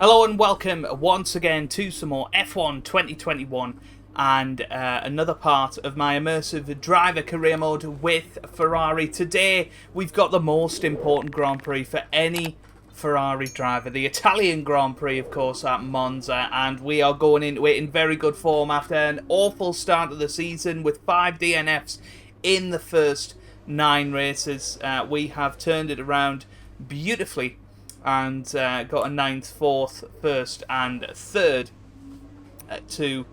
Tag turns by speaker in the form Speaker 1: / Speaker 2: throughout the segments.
Speaker 1: Hello and welcome once again to some more F1 2021 and another part of my Immersive Driver Career Mode with Ferrari. Today we've got the most important Grand Prix for any Ferrari driver, the Italian Grand Prix, of course, at Monza, and we are going into it in very good form after an awful start of the season with 5 DNFs in the first 9 races. We have turned it around beautifully and got a 9th, 4th, 1st and 3rd to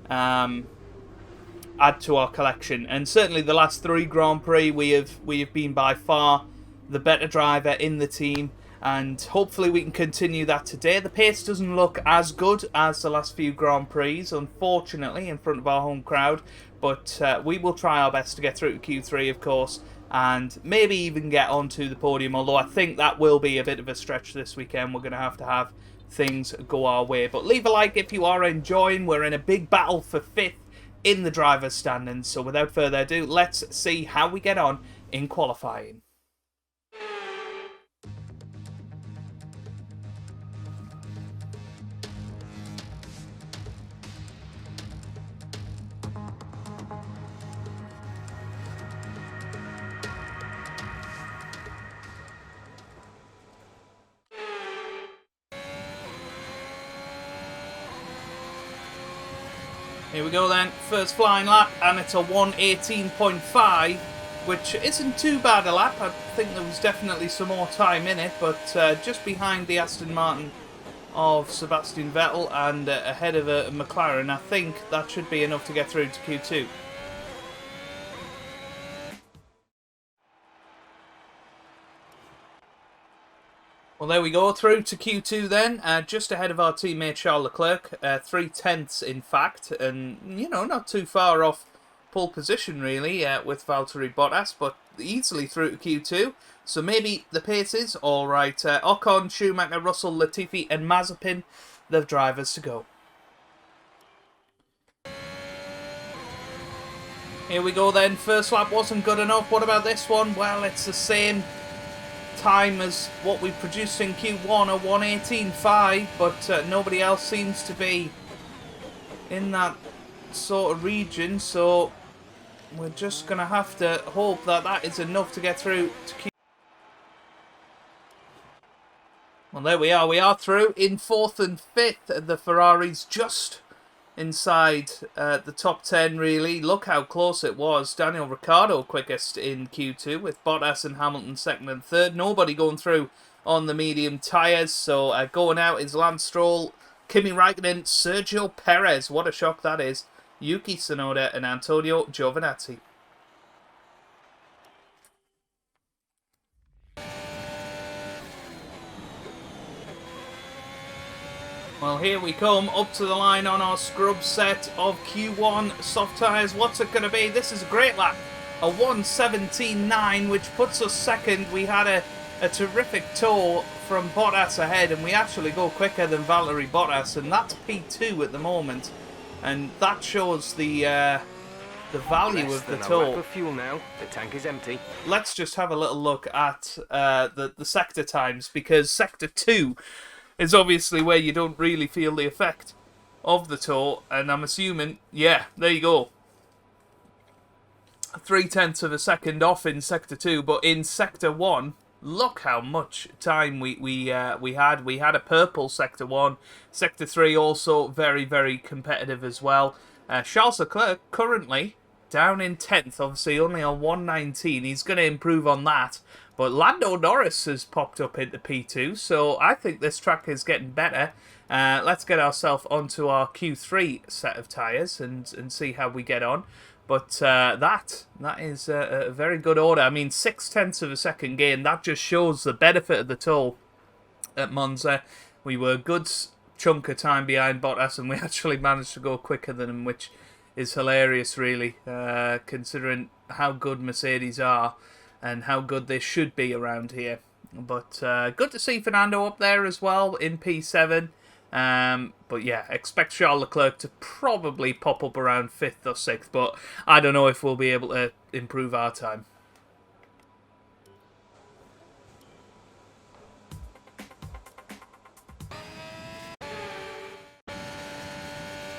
Speaker 1: add to our collection. And certainly the last 3 Grand Prix we have been by far the better driver in the team, and hopefully we can continue that today. The pace doesn't look as good as the last few Grand Prix, unfortunately, in front of our home crowd, but we will try our best to get through to Q3, of course, and maybe even get onto the podium, although I think that will be a bit of a stretch this weekend. We're going to have things go our way. But leave a like if you are enjoying. We're in a big battle for 5th in the driver's standings, so without further ado, let's see how we get on in qualifying. Here we go then, first flying lap, and it's a 1:18.5, which isn't too bad a lap. I think there was definitely some more time in it, but just behind the Aston Martin of Sebastian Vettel and ahead of a McLaren. I think that should be enough to get through to Q2. Well, there we go, through to Q2 then, just ahead of our teammate Charles Leclerc, 3/10 in fact, and, you know, not too far off pole position really with Valterri Bottas, but easily through to Q2, so maybe the pace is alright. Ocon, Schumacher, Russell, Latifi and Mazepin, the drivers to go. Here we go then, first lap wasn't good enough. What about this one? Well, it's the same time as what we produced in Q1, a 1:18.5, but nobody else seems to be in that sort of region, so we're just gonna have to hope that that is enough to get through to Q. Well, there we are through in 4th and 5th. The Ferraris just inside the top 10 really. Look how close it was. Daniel Ricciardo quickest in Q2 with Bottas and Hamilton 2nd and 3rd. Nobody going through on the medium tyres, so going out is Lance Stroll, Kimi Raikkonen, Sergio Perez, what a shock that is, Yuki Tsunoda and Antonio Giovinazzi. Well, here we come, up to the line on our scrub set of Q1 soft tyres. What's it going to be? This is a great lap. A 1:17.9, which puts us 2nd. We had a terrific tow from Bottas ahead, and we actually go quicker than Valtteri Bottas, and that's P2 at the moment. And that shows the value of the tow.
Speaker 2: Of fuel now. The tank is empty.
Speaker 1: Let's just have a little look at the sector times, because Sector 2 is obviously where you don't really feel the effect of the tow, and I'm assuming, yeah, there you go. 0.3 of a second off in Sector 2, but in Sector 1, look how much time we had. We had a purple Sector 1. Sector 3 also very, very competitive as well. Charles Leclerc currently down in 10th, obviously only on 1:19. He's going to improve on that. But Lando Norris has popped up into P2, so I think this track is getting better. Let's get ourselves onto our Q3 set of tyres and see how we get on. But that is a very good order. I mean, 0.6 of a second gain. That just shows the benefit of the tow at Monza. We were a good chunk of time behind Bottas, and we actually managed to go quicker than him, which is hilarious, really, considering how good Mercedes are and how good they should be around here. But good to see Fernando up there as well in P7. But yeah, expect Charles Leclerc to probably pop up around 5th or 6th, but I don't know if we'll be able to improve our time.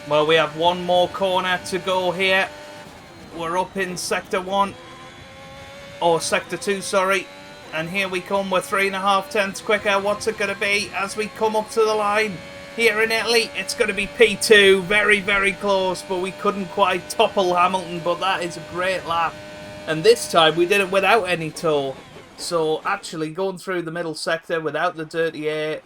Speaker 1: Well, we have one more corner to go here. We're up in Sector 1. Or Sector 2, sorry. And here we come. We're 3.5 tenths quicker. What's it going to be as we come up to the line? Here in Italy, it's going to be P2. Very, very close, but we couldn't quite topple Hamilton. But that is a great lap. And this time, we did it without any tow. So, actually, going through the middle sector without the dirty air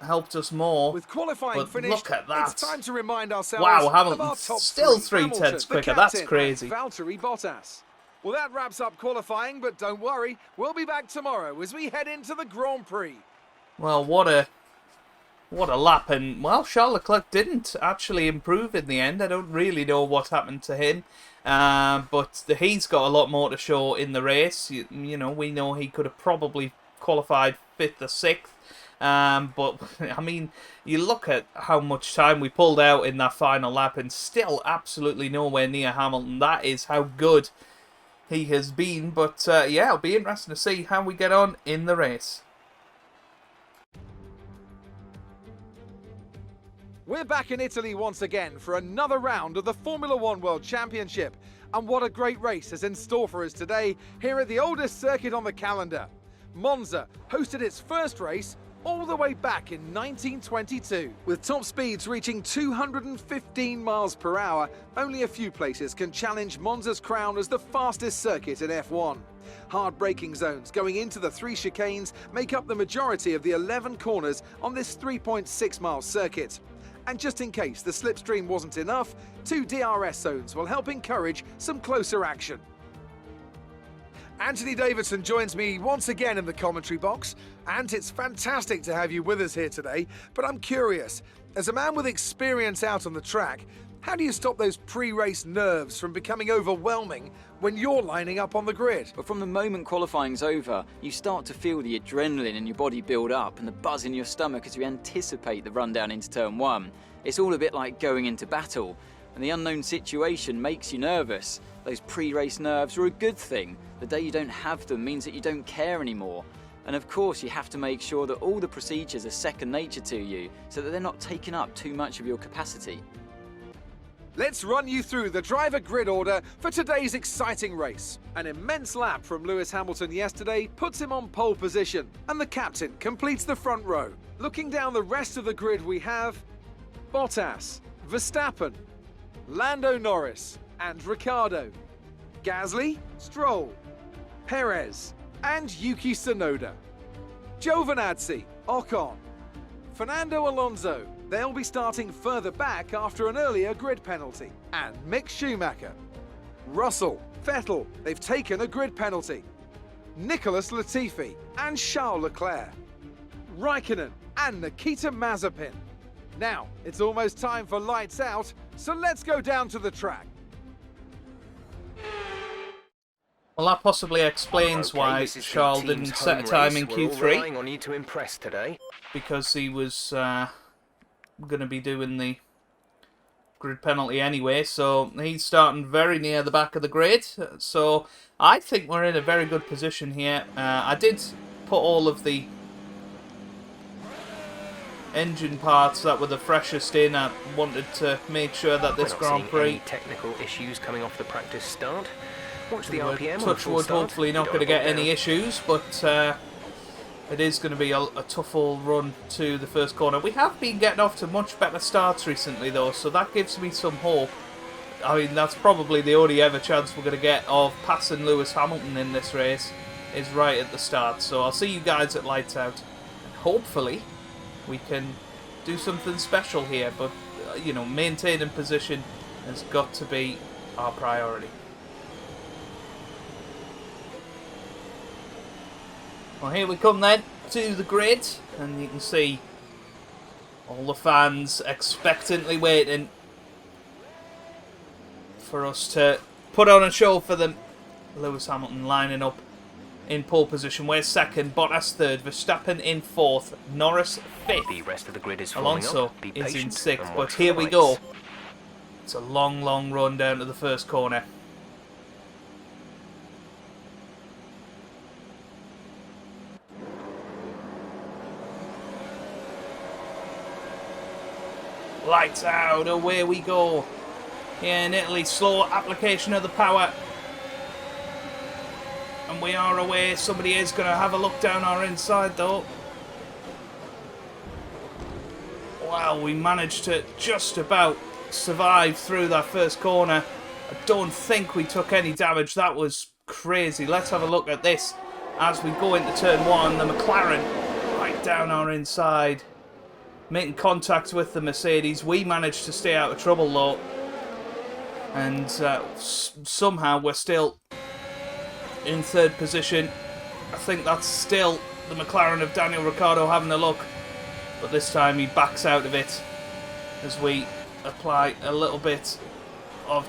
Speaker 1: helped us more.
Speaker 3: With qualifying
Speaker 1: but
Speaker 3: finished,
Speaker 1: look at that.
Speaker 3: it's time to remind ourselves
Speaker 1: wow,
Speaker 3: of
Speaker 1: Hamilton
Speaker 3: our top
Speaker 1: still
Speaker 3: three.
Speaker 1: 3 tenths
Speaker 3: The
Speaker 1: quicker. That's
Speaker 3: captain,
Speaker 1: crazy.
Speaker 3: Valterri Bottas. Well, that wraps up qualifying, but don't worry, we'll be back tomorrow as we head into the Grand Prix.
Speaker 1: Well, what a lap. And, well, Charles Leclerc didn't actually improve in the end. I don't really know what happened to him. But he's got a lot more to show in the race. You know, we know he could have probably qualified 5th or 6th. But, I mean, you look at how much time we pulled out in that final lap and still absolutely nowhere near Hamilton. That is how good he has been. But, yeah, it'll be interesting to see how we get on in the race.
Speaker 3: We're back in Italy once again for another round of the Formula One World Championship. And what a great race is in store for us today here at the oldest circuit on the calendar. Monza hosted its first race all the way back in 1922. With top speeds reaching 215 miles per hour, only a few places can challenge Monza's crown as the fastest circuit in F1. Hard braking zones going into the 3 chicanes make up the majority of the 11 corners on this 3.6-mile circuit. And just in case the slipstream wasn't enough, 2 DRS zones will help encourage some closer action. Anthony Davidson joins me once again in the commentary box. And it's fantastic to have you with us here today, but I'm curious, as a man with experience out on the track, how do you stop those pre-race nerves from becoming overwhelming when you're lining up on the grid?
Speaker 4: But from the moment qualifying's over, you start to feel the adrenaline in your body build up and the buzz in your stomach as you anticipate the rundown into turn 1. It's all a bit like going into battle, and the unknown situation makes you nervous. Those pre-race nerves are a good thing. The day you don't have them means that you don't care anymore. And of course, you have to make sure that all the procedures are second nature to you, so that they're not taking up too much of your capacity.
Speaker 3: Let's run you through the driver grid order for today's exciting race. An immense lap from Lewis Hamilton yesterday puts him on pole position, and the captain completes the front row. Looking down the rest of the grid, we have Bottas, Verstappen, Lando Norris and Ricciardo, Gasly, Stroll, Perez and Yuki Tsunoda, Giovinazzi, Ocon, Fernando Alonso. They'll be starting further back after an earlier grid penalty. And Mick Schumacher, Russell, Vettel, they've taken a grid penalty. Nicholas Latifi and Charles Leclerc, Raikkonen and Nikita Mazepin. Now, it's almost time for lights out, so let's go down to the track.
Speaker 1: Well, that possibly explains why Charles didn't set a time in Q3.
Speaker 2: Relying on you to impress today.
Speaker 1: Because he was going to be doing the grid penalty anyway, so he's starting very near the back of the grid. So I think we're in a very good position here. I did put all of the engine parts that were the freshest in. I wanted to make sure that this Grand Prix,
Speaker 2: technical issues coming off the practice start. Watch the RPM.
Speaker 1: touch wood, hopefully not going to get any issues, but it is going to be a tough old run to the first corner. We have been getting off to much better starts recently though, so that gives me some hope. I mean, that's probably the only ever chance we're going to get of passing Lewis Hamilton in this race, is right at the start. So I'll see you guys at lights out, and hopefully we can do something special here, but you know, maintaining position has got to be our priority. Well, here we come then to the grid, and you can see all the fans expectantly waiting for us to put on a show for them. Lewis Hamilton lining up in pole position. We're second, Bottas third, Verstappen in fourth, Norris fifth.
Speaker 2: The rest of the grid is
Speaker 1: Alonso
Speaker 2: Be
Speaker 1: is in
Speaker 2: patient
Speaker 1: sixth,
Speaker 2: and
Speaker 1: but
Speaker 2: watch
Speaker 1: here
Speaker 2: the
Speaker 1: we
Speaker 2: lights.
Speaker 1: go. It's a long, long run down to the first corner. Lights out, away we go. Here in Italy, slow application of the power. And we are away. Somebody is going to have a look down our inside though. Wow, we managed to just about survive through that first corner. I don't think we took any damage. That was crazy. Let's have a look at this as we go into turn 1. The McLaren right down our inside, making contact with the Mercedes. We managed to stay out of trouble though, and somehow we're still in 3rd position. I think that's still the McLaren of Daniel Ricciardo having a look, but this time he backs out of it as we apply a little bit of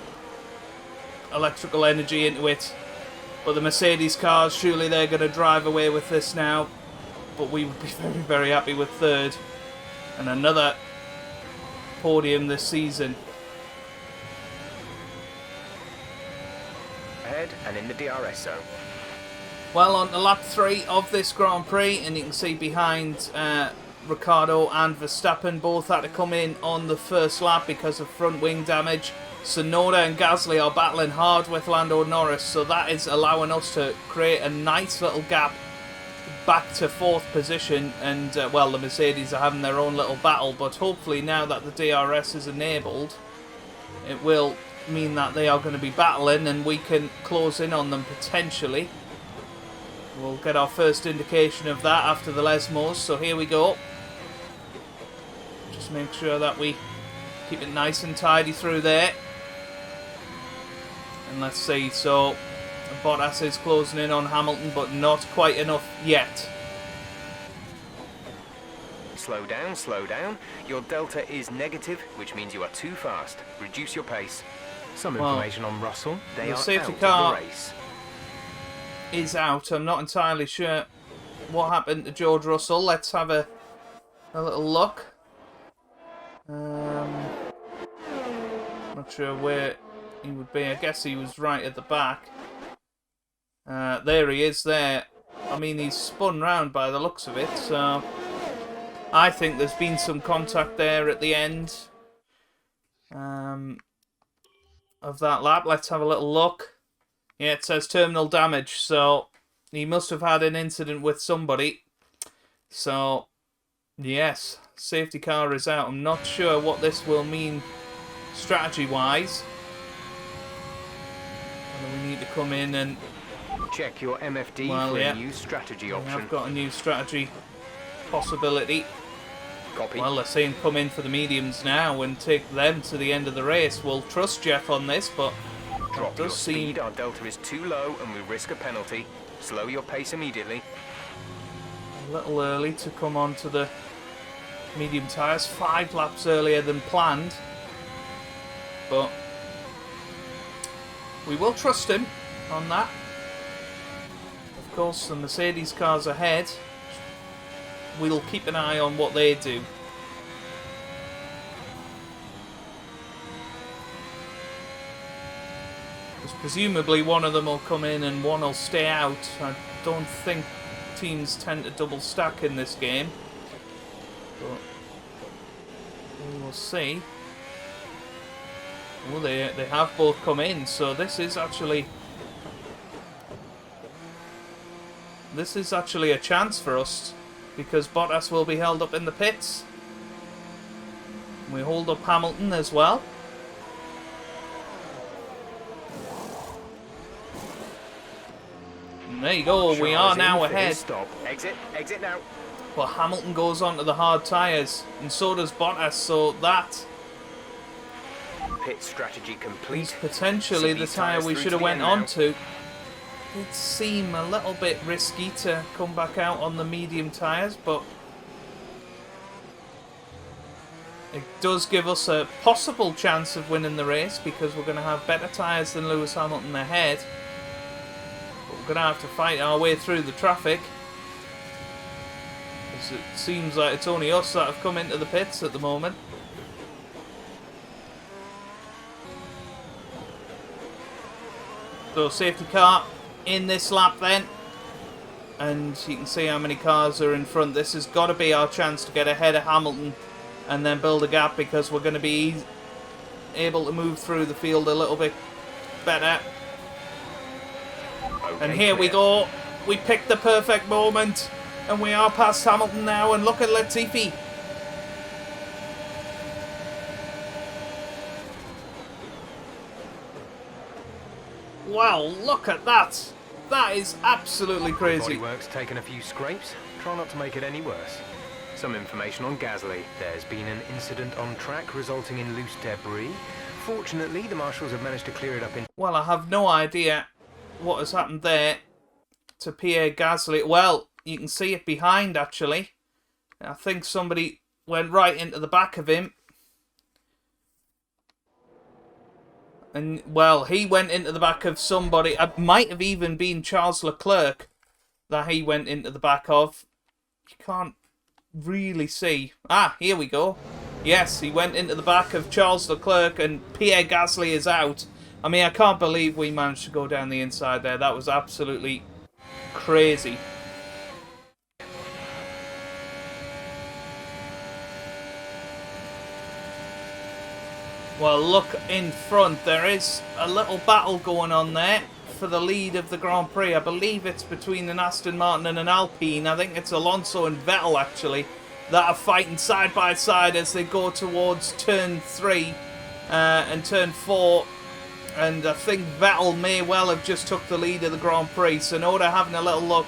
Speaker 1: electrical energy into it. But the Mercedes cars, surely they're going to drive away with this now. But we would be very, very happy with 3rd. And another podium this season.
Speaker 2: Ahead and in the DRS zone.
Speaker 1: Well, on to lap 3 of this Grand Prix, and you can see behind Ricciardo and Verstappen both had to come in on the first lap because of front wing damage. Tsunoda and Gasly are battling hard with Lando Norris, so that is allowing us to create a nice little gap back to 4th position. And well, the Mercedes are having their own little battle, but hopefully now that the DRS is enabled, it will mean that they are going to be battling and we can close in on them potentially. We'll get our first indication of that after the Lesmos, so here we go. Just make sure that we keep it nice and tidy through there. And let's see, so Bottas is closing in on Hamilton, but not quite enough yet.
Speaker 2: Slow down, slow down. Your delta is negative, which means you are too fast. Reduce your pace. Some information on Russell. They are
Speaker 1: safety
Speaker 2: out
Speaker 1: car
Speaker 2: of the race.
Speaker 1: Is out. I'm not entirely sure what happened to George Russell. Let's have a little look. Not sure where he would be. I guess he was right at the back. There he is there. I mean, he's spun round by the looks of it, so I think there's been some contact there at the end of that lap. Let's have a little look. Yeah, it says terminal damage, so he must have had an incident with somebody. So, yes, safety car is out. I'm not sure what this will mean strategy-wise. We need to come in and
Speaker 2: check your MFD for a new strategy option.
Speaker 1: I've got a new strategy possibility.
Speaker 2: Copy.
Speaker 1: Well, they're saying come in for the mediums now and take them to the end of the race. We'll trust Jeff on this, but
Speaker 2: drop your speed. Our delta is too low and we risk a penalty. Slow your pace immediately.
Speaker 1: A little early to come on to the medium tyres. 5 laps earlier than planned. But we will trust him on that. Of course, the Mercedes cars ahead. We'll keep an eye on what they do. Because presumably one of them will come in and one will stay out. I don't think teams tend to double stack in this game. But we will see. Oh, they have both come in, so this is actually a chance for us, because Bottas will be held up in the pits. We hold up Hamilton as well. And there you go, we are now ahead.
Speaker 2: Stop. Exit now.
Speaker 1: Well, Hamilton goes onto the hard tyres, and so does Bottas, so that
Speaker 2: pit strategy complete.
Speaker 1: is potentially the tyre we should have went on to. It seemed a little bit risky to come back out on the medium tyres, but it does give us a possible chance of winning the race, because we're going to have better tyres than Lewis Hamilton ahead. But we're going to have to fight our way through the traffic, because it seems like it's only us that have come into the pits at the moment. So safety car in this lap then, and you can see how many cars are in front. This has got to be our chance to get ahead of Hamilton and then build a gap, because we're going to be able to move through the field a little bit better.
Speaker 2: Okay,
Speaker 1: And here we go. We picked the perfect moment, and we are past Hamilton now, and look at Latifi. Wow, look at that. That is absolutely crazy.
Speaker 2: Bodywork's taken a few scrapes. Try not to make it any worse. Some information on Gasly. There's been an incident on track resulting in loose debris. Fortunately, the marshals have managed to clear it up in...
Speaker 1: Well, I have no idea what has happened there to Pierre Gasly. Well, you can see it behind, actually. I think somebody went right into the back of him. And, well, he went into the back of somebody. It might have even been Charles Leclerc that he went into the back of. You can't really see. Ah, here we go. Yes, he went into the back of Charles Leclerc, and Pierre Gasly is out. I mean, I can't believe we managed to go down the inside there. That was absolutely crazy. Well, look in front. There is a little battle going on there for the lead of the Grand Prix. I believe it's between an Aston Martin and an Alpine. I think it's Alonso and Vettel, actually, that are fighting side by side as they go towards turn 3 and turn 4. And I think Vettel may well have just took the lead of the Grand Prix. Tsunoda having a little look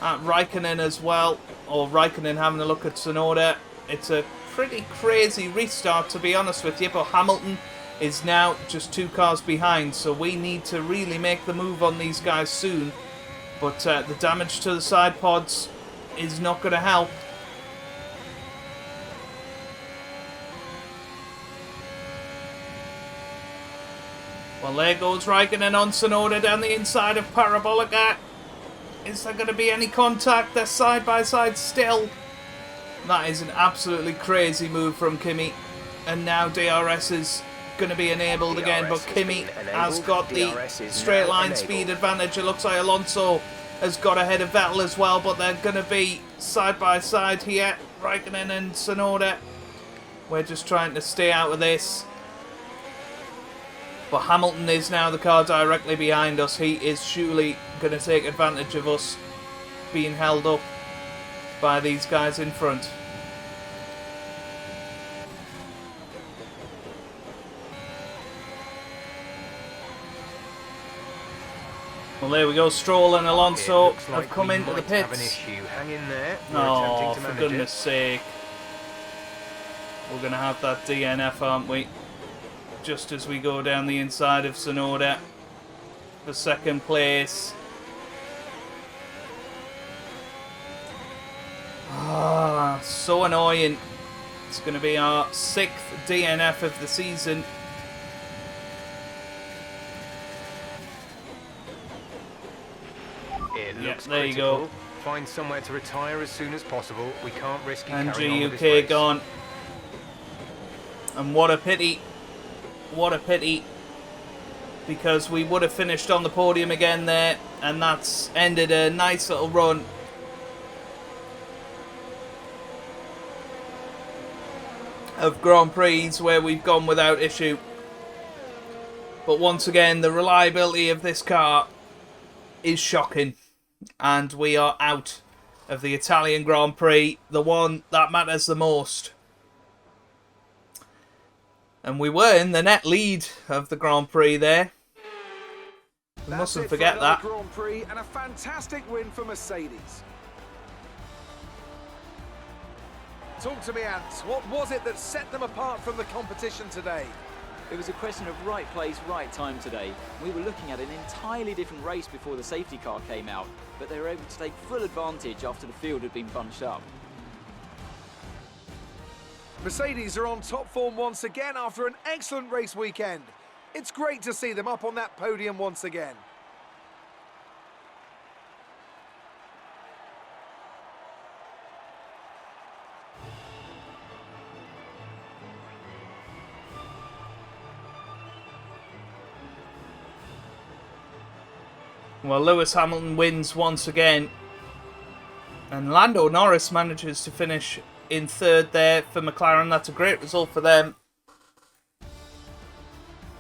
Speaker 1: at Raikkonen as well. Or Raikkonen having a look at Tsunoda. It's a pretty crazy restart, to be honest with you, but Hamilton is now just 2 cars behind, so we need to really make the move on these guys soon. But the damage to the side pods is not going to help. Well, there goes Raikkonen on Tsunoda down the inside of Parabolica. Is there going to be any contact? They're side by side still. That is an absolutely crazy move from Kimi. And now DRS is going to be enabled again, but Kimi has got the straight line speed advantage. It looks like Alonso has got ahead of Vettel as well, but they're going to be side by side here, Raikkonen and Tsunoda. We're just trying to stay out of this. But Hamilton is now the car directly behind us. He is surely going to take advantage of us being held up by these guys in front. Well, there we go. Stroll and Alonso have come into the pits.
Speaker 2: Hang in there.
Speaker 1: Oh, for goodness sake. We're going to have that DNF, aren't we? Just as we go down the inside of Tsunoda for second place. Ah, so annoying. It's going to be our 6th DNF of the season.
Speaker 2: It looks
Speaker 1: there you
Speaker 2: critical.
Speaker 1: go.
Speaker 2: Find somewhere to retire as soon as possible. We can't risk you
Speaker 1: And
Speaker 2: carrying on with this
Speaker 1: GUK
Speaker 2: race.
Speaker 1: gone. And what a pity. What a pity. Because we would have finished on the podium again there. And that's ended a nice little run. Of Grand Prix where we've gone without issue. But once again, the reliability of this car is shocking. And we are out of the Italian Grand Prix, the one that matters the most. And we were in the net lead of the Grand Prix there. We mustn't forget that.
Speaker 3: Grand Prix and a fantastic win for Mercedes. Talk to me, Ants. What was it that set them apart from the competition today?
Speaker 4: It was a question of right place, right time today. We were looking at an entirely different race before the safety car came out, but they were able to take full advantage after the field had been bunched up.
Speaker 3: Mercedes are on top form once again after an excellent race weekend. It's great to see them up on that podium once again.
Speaker 1: Well, Lewis Hamilton wins once again. And Lando Norris manages to finish in third there for McLaren. That's a great result for them.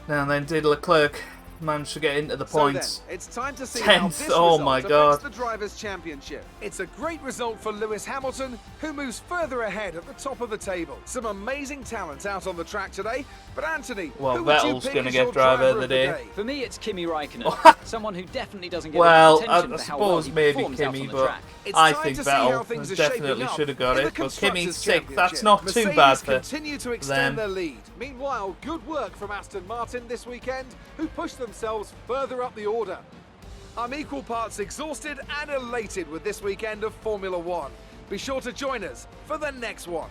Speaker 1: Now then, did Leclerc manage to get into the points?
Speaker 3: Then, it's time to see
Speaker 1: 10th,
Speaker 3: how this
Speaker 1: oh my God.
Speaker 3: the Drivers' Championship. It's a great result for Lewis Hamilton, who moves further ahead at the top of the table. Some amazing talent out on the track today, but Anthony,
Speaker 1: well,
Speaker 3: who would you
Speaker 1: Vettel's
Speaker 3: pick
Speaker 1: going to
Speaker 3: as
Speaker 1: get
Speaker 3: your
Speaker 1: driver of the day.
Speaker 4: For me, it's Kimi Raikkonen, someone who definitely doesn't get
Speaker 1: Well,
Speaker 4: attention
Speaker 1: I
Speaker 4: for how well
Speaker 1: suppose
Speaker 4: he
Speaker 1: maybe
Speaker 4: performs out
Speaker 1: Kimi,
Speaker 4: on the
Speaker 1: but
Speaker 4: track.
Speaker 3: It's
Speaker 1: I
Speaker 3: time
Speaker 1: think
Speaker 3: to see how
Speaker 1: Vettel
Speaker 3: things are shaping
Speaker 1: definitely
Speaker 3: up
Speaker 1: should have got
Speaker 3: in the
Speaker 1: it. But Kimi's
Speaker 3: Constructors'
Speaker 1: 6th, that's
Speaker 3: Championship.
Speaker 1: not too
Speaker 3: Mercedes
Speaker 1: bad for
Speaker 3: continue to extend
Speaker 1: them.
Speaker 3: their lead. Meanwhile, good work from Aston Martin this weekend, who pushed themselves further up the order. I'm equal parts exhausted and elated with this weekend of Formula One. Be sure to join us for the next one.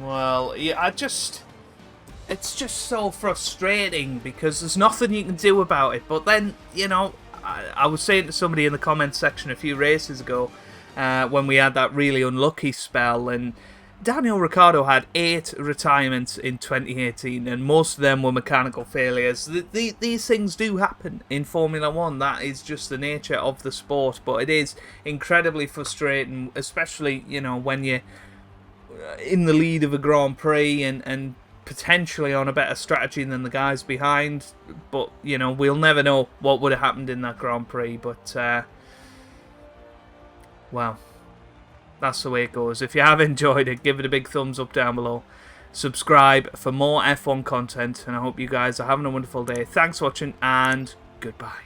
Speaker 1: Well, yeah, it's just so frustrating because there's nothing you can do about it. But then, you know, I was saying to somebody in the comments section a few races ago when we had that really unlucky spell, and Daniel Ricciardo had 8 retirements in 2018, and most of them were mechanical failures. These things do happen in Formula One. That is just the nature of the sport, but it is incredibly frustrating, especially, you know, when you're in the lead of a Grand Prix and potentially on a better strategy than the guys behind. But, you know, we'll never know what would have happened in that Grand Prix, but well, that's the way it goes. If you have enjoyed it, give it a big thumbs up down below. Subscribe for more F1 content, and I hope you guys are having a wonderful day. Thanks for watching, and goodbye.